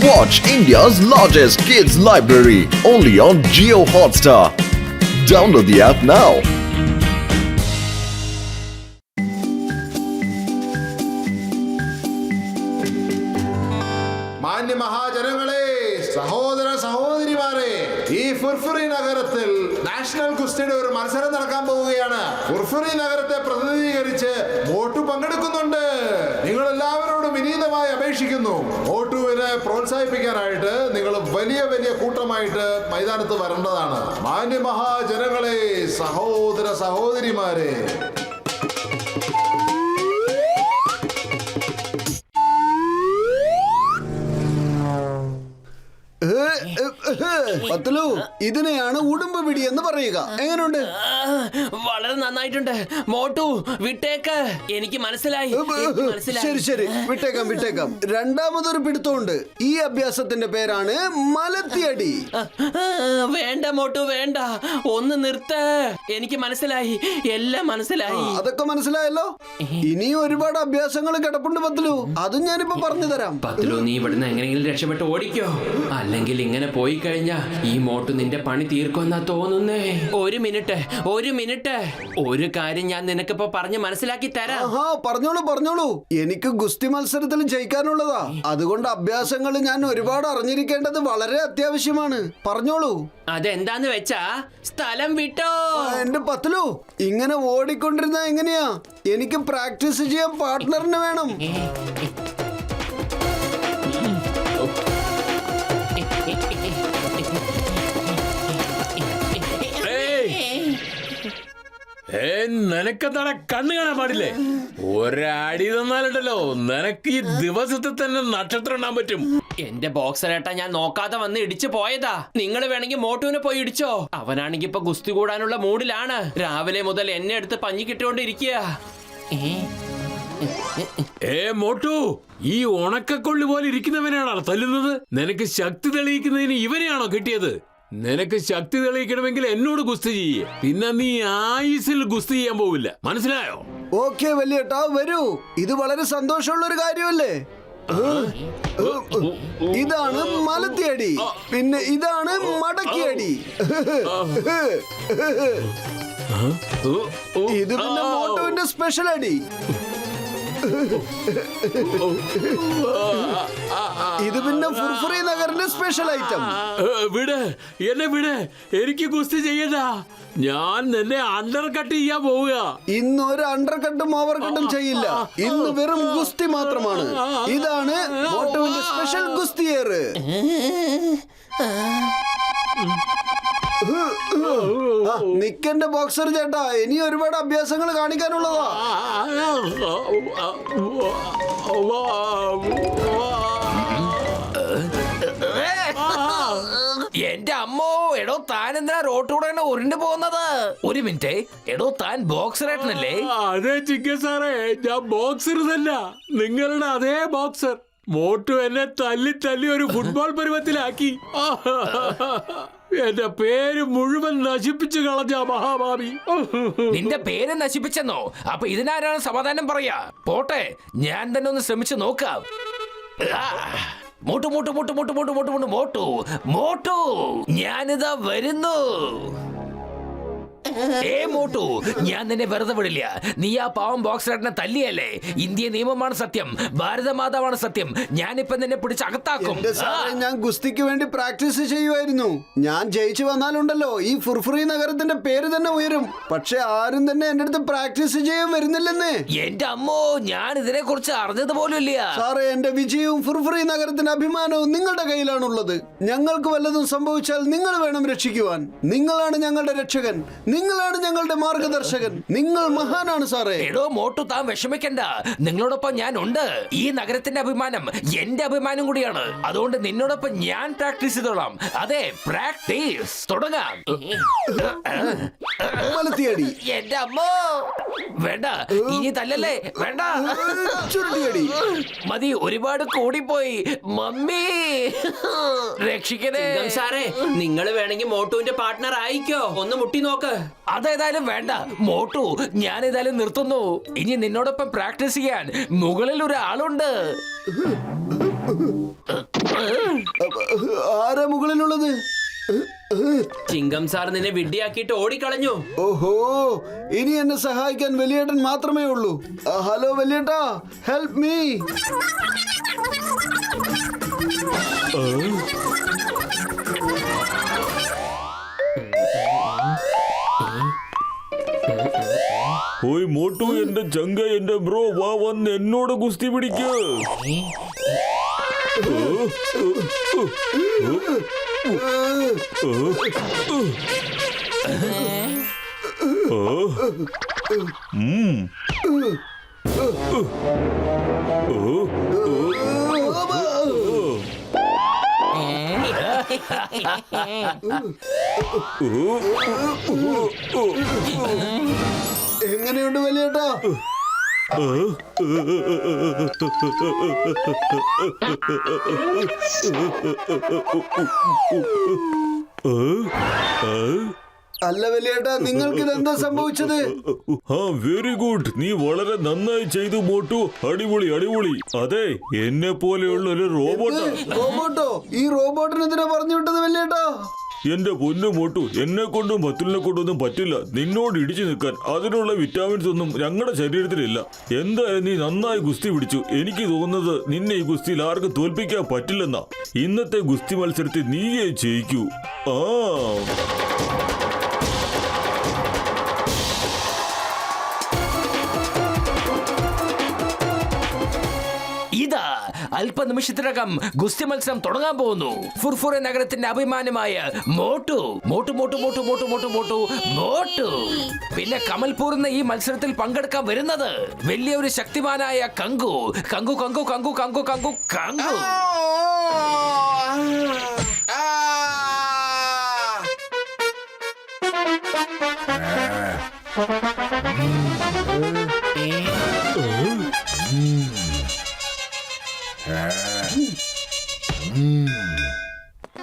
Watch India's largest kids library only on Jio Hotstar. Download the app now. മാന്യ മഹാജനങ്ങളെ, സഹോദര സഹോദരിമാരെ, ഈ ഫുർഫുറി നഗരത്തിൽ നാഷണൽ കുസ്തിയുടെ ഒരു മത്സരം നടക്കാൻ പോവുകയാണ്. ഫുർഫുറി നഗരത്തെ പ്രതിനിധീകരിച്ച് മോട്ടു പങ്കെടുക്കുന്നുണ്ട്. നിങ്ങൾ എല്ലാവരോടും വിനീതമായി അപേക്ഷിക്കുന്നു, മോട്ടുവിനെ പ്രോത്സാഹിപ്പിക്കാനായിട്ട് നിങ്ങൾ വലിയ വലിയ കൂട്ടമായിട്ട് മൈതാനത്ത് വരേണ്ടതാണ്. മാന്യ മഹാജനങ്ങളെ, സഹോദര സഹോദരിമാരെ, പത്തലു, ഇതിനെയാണ് ഉടുമ്പ് പിടി എന്ന് പറയുക. എങ്ങനെയുണ്ട്? വളരെ നന്നായിട്ടുണ്ട് മോട്ടു. വിട്ടേക്ക്, എനിക്ക് മനസ്സിലായി. ശരി ശരി, വിട്ടേക്കാം. രണ്ടാമതൊരു പിടുത്തമുണ്ട്. ഈ അഭ്യാസത്തിന്റെ പേരാണ് മലത്തിയടി. വേണ്ട മോട്ടു, വേണ്ട, ഒന്ന് നിർത്ത്. എനിക്ക് മനസ്സിലായി, എല്ലാം മനസ്സിലായി. അതൊക്കെ മനസ്സിലായല്ലോ. ഇനിയും ഒരുപാട് അഭ്യാസങ്ങൾ കിടപ്പുണ്ട് പത്തലു, അതും ഞാനിപ്പോ പറഞ്ഞു തരാം. പത്തലു, നീ ഇവിടുന്ന് എങ്ങനെയെങ്കിലും രക്ഷപ്പെട്ട് ഓടിക്കോ. അല്ലെങ്കിൽ ഇങ്ങനെ പോയി കഴിഞ്ഞാ ഈ മോട്ടു നിന്റെ പണി തീർക്കുമെന്നാ തോന്നുന്നേ. ഒരു മിനിറ്റ്, ഒരു കാര്യം ഞാൻ നിനക്കിപ്പോ പറഞ്ഞ് മനസ്സിലാക്കി തരാം. പറഞ്ഞോളൂ. എനിക്ക് ഗുസ്തി മത്സരത്തിൽ ജയിക്കാനുള്ളതാ. അതുകൊണ്ട് അഭ്യാസങ്ങൾ ഞാൻ ഒരുപാട് അറിഞ്ഞിരിക്കേണ്ടത് വളരെ അത്യാവശ്യമാണ്. പറഞ്ഞോളൂ. അതെന്താന്ന് വെച്ചാ സ്ഥലം വിട്ടോ. എന്റെ പത്തലു, ഇങ്ങനെ ഓടിക്കൊണ്ടിരുന്ന എങ്ങനെയാ? എനിക്ക് പ്രാക്ടീസ് ചെയ്യാൻ പാർട്ട്ണറിന് വേണം. നിനക്കെന്താടാ കണ്ണു കാണാൻ പാടില്ലേ? ഒരടി തന്നാലുണ്ടല്ലോ നിനക്ക് ഈ ദിവസത്തിൽ തന്നെ നക്ഷത്രം ഇടാൻ പറ്റും. എന്റെ ബോക്സറേട്ടാ, ഞാൻ നോക്കാതെ വന്ന് ഇടിച്ചു പോയതാ. നിങ്ങൾ വേണമെങ്കിൽ മോട്ടുവിനെ പോയി ഇടിച്ചോ. അവനാണെങ്കി ഇപ്പൊ ഗുസ്തി കൂടാനുള്ള മൂഡിലാണ്. രാവിലെ മുതൽ എന്നെ എടുത്ത് പഞ്ഞി കിട്ടുകൊണ്ടിരിക്കുക. മോട്ടു, ഈ ഉണക്കക്കൊള്ളി പോലെ ഇരിക്കുന്നവനാണോ തല്ലുന്നത്? നിനക്ക് ശക്തി തെളിയിക്കുന്നതിന് ഇവനെയാണോ കിട്ടിയത്? നിനക്ക് ശക്തി തെളിയിക്കണമെങ്കിൽ എന്നോട് ഗുസ്തി ചെയ്യേ. പിന്നെ നീ ആയുസിൽ ഗുസ്തി ചെയ്യാൻ പോവില്ല, മനസ്സിലായോ? ഓക്കെ വലിയേട്ടാ, വരൂ. ഇത് വളരെ സന്തോഷമുള്ള ഒരു കാര്യമല്ലേ? ഇതാണ് മലത്തിയടി, പിന്നെ ഇതാണ് മടക്കിയടി. ഇത് പിന്നെ മോട്ടോവിന്റെ സ്പെഷ്യൽ അടി. ഇത് പിന്നെ ഫുർഫുറി നഗറിന്റെ സ്പെഷ്യൽ ഐറ്റം. എന്നെ വിട്, എനിക്ക് ഗുസ്തി ചെയ്യണ്ട. ഞാൻ നിന്നെ അണ്ടർ കട്ട് ചെയ്യാൻ പോവുക. ഇന്ന് ഒരു അണ്ടർ കട്ടും ഓവർ കട്ടും ചെയ്യില്ല. ഇന്ന് വെറും ഗുസ്തി മാത്രമാണ്. ഇതാണ് മോട്ടോവിന്റെ സ്പെഷ്യൽ ഗുസ്തിയേർ. നിക്കന്റെ ബോക്സർ ചേട്ടാ, ഇനി ഒരുപാട് അഭ്യാസങ്ങൾ കാണിക്കാനുള്ളതാ. എന്റെ അമ്മോ, എടോ താൻ എന്തിനാ റോട്ടിലൂടെ ഉരുണ്ടു പോകുന്നത്? ഒരു മിനിറ്റ്, എടോ താൻ ബോക്സറേട്ടനല്ലേ? അതെ ചിക്ക സാറേ, ഞാൻ ബോക്സർ തന്നെ, നിങ്ങളുടെ അതേ ബോക്സർ. മോട്ടു എന്നെ തല്ലി ഒരു ഫുട്ബോൾ പരുവത്തിലാക്കി. എന്റെ പേര് മുഴുവൻ നശിപ്പിച്ചു കളഞ്ഞ മഹാഭാവി. നിന്റെ പേര് നശിപ്പിച്ചെന്നോ? അപ്പൊ ഇതിനാരാണ് സമാധാനം പറയാ? പോട്ടെ, ഞാൻ തന്നെ ഒന്ന് ശ്രമിച്ചു നോക്കാം. മോട്ടു, ഞാനിതാ വരുന്നു. മോട്ടു, ഞാൻ നിന്നെ വെറുതെ വിടില്ല. നീ ആ പാവം ബോക്സറിനെ തല്ലിയല്ലേ? ഇന്ത്യ നിയമമാണ് സത്യം, ഭാരതമാതാവാണ് സത്യം. ഞാനിപ്പോ നിന്നെ പിടിച്ച് അകത്താക്കും. ഞാൻ ഗുസ്തിക്ക് വേണ്ടി പ്രാക്ടീസ് ചെയ്യുമായിരുന്നു. ഞാൻ ജയിച്ചു വന്നാലുണ്ടല്ലോ ഈ ഫുർഫുറി നഗരത്തിന്റെ പേര് തന്നെ ഉയരും. പക്ഷെ ആരും തന്നെ എന്റെ അടുത്ത് പ്രാക്ടീസ് ചെയ്യാൻ വരുന്നില്ലെന്നേ. എന്റെ അമ്മോ, ഞാൻ ഇതിനെ കുറിച്ച് അറിഞ്ഞത് പോലും ഇല്ല. സാറേ, എന്റെ വിജയവും ഫുർഫുറി നഗരത്തിന്റെ അഭിമാനവും നിങ്ങളുടെ കയ്യിലാണുള്ളത്. ഞങ്ങൾക്ക് വല്ലതും സംഭവിച്ചാൽ നിങ്ങൾ വേണം രക്ഷിക്കുവാൻ. നിങ്ങളാണ് ഞങ്ങളുടെ രക്ഷകൻ, നിങ്ങളാണ് ഞങ്ങളുടെ മാർഗദർശകൻ. നിങ്ങൾ മഹാനാണ് സാറേ. എടോ മോട്ടു, താൻ വിഷമിക്കണ്ട. നിങ്ങളോടൊപ്പം ഞാൻ ഉണ്ട്. ഈ നഗരത്തിന്റെ അഭിമാനം എന്റെ അഭിമാനം കൂടിയാണ്. അതുകൊണ്ട് നിന്നോടൊപ്പം ഞാൻ പ്രാക്ടീസ് ചെയ്തോളാം. അതെ, പ്രാക്ടീസ് തുടങ്ങാം. എന്റെ അമ്മോ, വേണ്ട, ഇനി തല്ലല്ലേ, വേണ്ട. ചുരുട്ടിയടി മതി, ഒരുപാട് കൂടിപ്പോയി. മമ്മി, രക്ഷിക്കണേ സാറേ. നിങ്ങൾ വേണമെങ്കിൽ മോട്ടുവിന്റെ പാർട്ട്ണർ ആയിക്കോ. ഒന്ന് മുട്ടി നോക്ക്. അതേതായാലും വേണ്ട മോട്ടു, ഞാൻ ഏതായാലും നിർത്തുന്നു. ഇനി നിന്നോടൊപ്പം പ്രാക്ടീസ് ചെയ്യാൻ മുകളിൽ ഒരാളുണ്ട്. ആരാ മുകളിലുള്ളത്? ചിങ്കം സാർ നിന്നെ വിഡ്ഢിയാക്കിയിട്ട് ഓടിക്കളഞ്ഞു. ഓഹോ, ഇനി എന്നെ സഹായിക്കാൻ വലിയേട്ടൻ മാത്രമേ ഉള്ളൂ. ഹലോ വലിയേട്ടാ, ഹെൽപ്പ് മീ. ഓയ് മോട്ടു, എന്റെ ചങ്ക, എന്റെ ബ്രോ, വാ വന്ന് എന്നോട് ഗുസ്തി പിടിക്ക. എങ്ങനെയുണ്ട് വലിയേട്ടാ? അല്ല വലിയേട്ടാ, നിങ്ങൾക്ക് ഇതെന്താ സംഭവിച്ചത്? വെരി ഗുഡ്, നീ വളരെ നന്നായി ചെയ്തു മോട്ടു. അടിപൊളി അടിപൊളി. അതെ, എന്നെ പോലെയുള്ള ഒരു റോബോട്ടാ. റോബോട്ടോ? ഈ റോബോട്ടിന് എന്തിനാ പറഞ്ഞു വിട്ടത് വലിയേട്ടാ? എന്റെ പൊന്നു മോട്ടു, എന്നെ കൊണ്ടും ബത്തുലിനെ കൊണ്ടൊന്നും പറ്റില്ല നിന്നോട് ഇടിച്ചു നിൽക്കാൻ. അതിനുള്ള വിറ്റാമിൻസ് ഒന്നും ഞങ്ങളുടെ ശരീരത്തിലില്ല. എന്തായാലും നീ നന്നായി ഗുസ്തി പിടിച്ചു. എനിക്ക് തോന്നുന്നത് നിന്നെ ഈ ഗുസ്തിയിൽ ആർക്കും തോൽപ്പിക്കാൻ പറ്റില്ലെന്നാ. ഇന്നത്തെ ഗുസ്തി മത്സരത്തിൽ നീയേ ജയിക്കൂ. ഇതാ അല്പനിമിഷത്തിനകം ഗുസ്തി മത്സരം തുടങ്ങാൻ പോകുന്നു. ഫുർഫുറ നഗരത്തിന്റെ അഭിമാനമായ മോട്ടു മോട്ടു മോട്ടു മോട്ടു മോട്ടു മോട്ടു മോട്ടു മോട്ടു. പിന്നെ കമൽപൂർ എന്ന ഈ മത്സരത്തിൽ പങ്കെടുക്കാൻ വരുന്നത് വലിയൊരു ശക്തിമാനായ കങ്കു കങ്കു കങ്കു കങ്കു കങ്കു കങ്കു കങ്കു.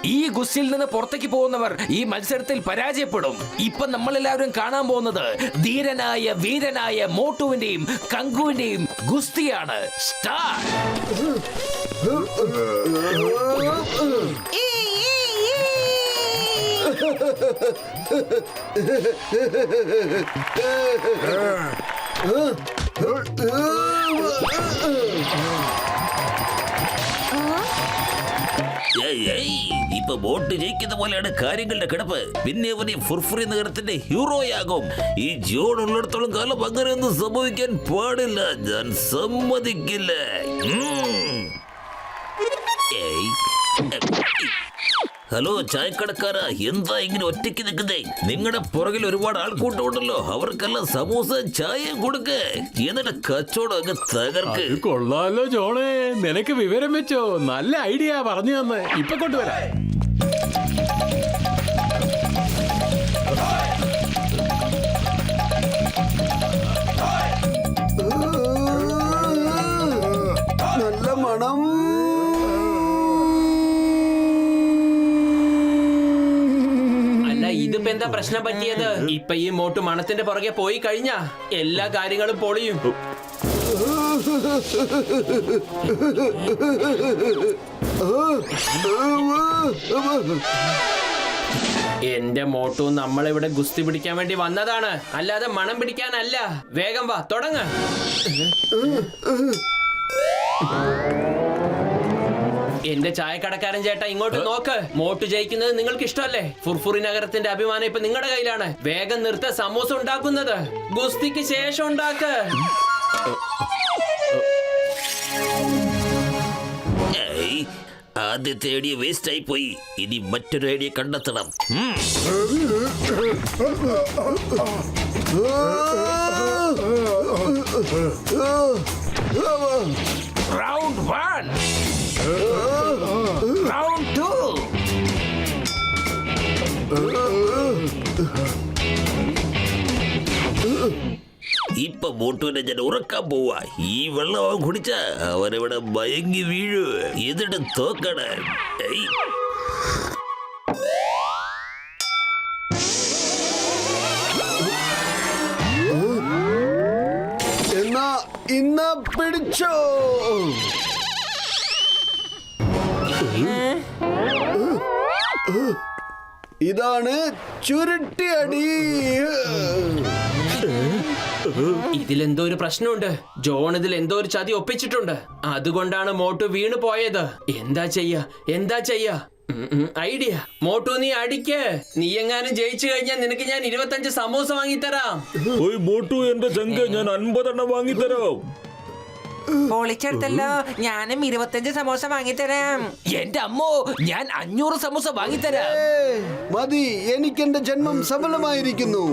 ഈ ഗുസ്തിയിൽ നിന്ന് പുറത്തേക്ക് പോകുന്നവർ ഈ മത്സരത്തിൽ പരാജയപ്പെടും. ഇപ്പൊ നമ്മളെല്ലാവരും കാണാൻ പോകുന്നത് ധീരനായ വീരനായ മോട്ടുവിന്റെയും കങ്കുവിന്റെയും ഗുസ്തിയാണ്. സ്റ്റാർട്ട്. ഇപ്പൊ വോട്ട് ജയിക്കുന്ന പോലെയാണ് കാര്യങ്ങളുടെ കിടപ്പ്. പിന്നെ അവനെ ഫുർഫുറി നഗരത്തിന്റെ ഹീറോയാകും. ഈ ജോൺ ഉള്ളിടത്തോളം കാലം അങ്ങനെയൊന്നും സംഭവിക്കാൻ പാടില്ല. ഞാൻ സമ്മതിക്കില്ല. ഹലോ ചായക്കടക്കാരാ, എന്താ ഇങ്ങനെ ഒറ്റയ്ക്ക് നിൽക്കുന്നേ? നിങ്ങളുടെ പുറകിൽ ഒരുപാട് ആൾക്കൂട്ടം ഉണ്ടല്ലോ. അവർക്കെല്ലാം സമൂസ ചായയും കൊടുക്ക്. എന്നിട്ട് കച്ചവടം അങ്ങ് തകർക്ക്. കൊള്ളാലോ ജോണേ, നിനക്ക് വിവരം വെച്ചോ? നല്ല ഐഡിയ പറഞ്ഞു തന്നെ. ഇപ്പൊ കൊണ്ടുവരാം. നല്ല മണം. ഇതിപ്പോ എന്താ പ്രശ്നം പറ്റിയത്? ഇപ്പൊ ഈ മോട്ടു മണത്തിന്റെ പുറകെ പോയി കഴിഞ്ഞാ എല്ലാ കാര്യങ്ങളും പൊളിയും. എന്റെ മോട്ടു നമ്മളിവിടെ ഗുസ്തി പിടിക്കാൻ വേണ്ടി വന്നതാണ്, അല്ലാതെ മണം പിടിക്കാനല്ല. വേഗം വാ, തുടങ്ങ. എന്റെ ചായക്കടക്കാരൻ ചേട്ടാ, ഇങ്ങോട്ട് നോക്ക്. മോട്ടു ജയിക്കുന്നത് നിങ്ങൾക്ക് ഇഷ്ടമല്ലേ? ഫുർഫുറി നഗരത്തിന്റെ അഭിമാനം ഇപ്പൊ നിങ്ങളുടെ കയ്യിലാണ്. വേഗം നിർത്ത. സമൂസ ഉണ്ടാക്കുന്നത് ഗുസ്തിക്ക് ശേഷം ഉണ്ടാക്ക്. ആദ്യത്തെ ഐഡിയ വേസ്റ്റ് ആയി പോയി. ഇനി മറ്റൊരു ഐഡിയ കണ്ടെത്തണം. Round 1, round 2. ഇപ്പൊ മോട്ടുവിനെ ഞാൻ ഉറക്കാൻ പോവാ. ഈ വെള്ളം അവൻ കുടിച്ച അവനിവിടെ മയങ്ങി വീഴു. എന്നിട്ട് തോക്കണ. ഇന്ന പിടിച്ചോ. ഇതാണ് ചുരുട്ടിയടി. ഇതിലെന്തോ ഒരു പ്രശ്നമുണ്ട്. ജോൺ ഇതിൽ എന്തോ ഒരു ചതി ഒപ്പിച്ചിട്ടുണ്ട്. അതുകൊണ്ടാണ് മോട്ടു വീണു പോയത്. എന്താ ചെയ്യാ ഐഡിയ. മോട്ടു നീ അടിക്ക്. നീ എങ്ങാനും ജയിച്ചു കഴിഞ്ഞാൽ നിനക്ക് ഞാൻ 25 സമൂസ വാങ്ങിത്തരാം. ഓയ് മോട്ടു, എന്റെ ചങ്ക, ഞാൻ 50 എണ്ണം വാങ്ങിത്തരാം. പൊളിച്ചെടുത്തല്ലോ. ഞാനും 25 സമോസ വാങ്ങിത്തരാം. എന്റെ അമ്മോ, ഞാൻ 500 സമൂസ വാങ്ങിത്തരാം. മതി, എനിക്ക് എന്റെ ജന്മം സഫലമായിരിക്കുന്നു.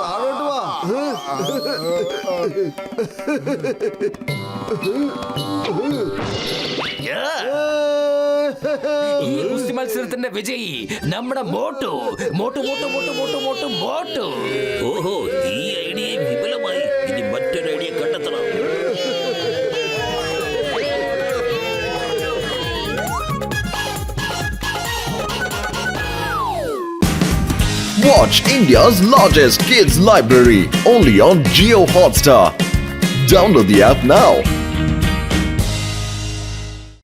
താഴോട്ട് വാ. ഈ ഗുസ്തി മത്സരത്തിന്റെ വിജയി നമ്മുടെ മോട്ടു. ഓഹോ, ഈ ഐഡിയ വിപുലമായി. ഇനി മറ്റൊരു ഐഡിയ കണ്ടെത്തണം. Watch India's largest kids library only on Geo Hotstar. Download the app now.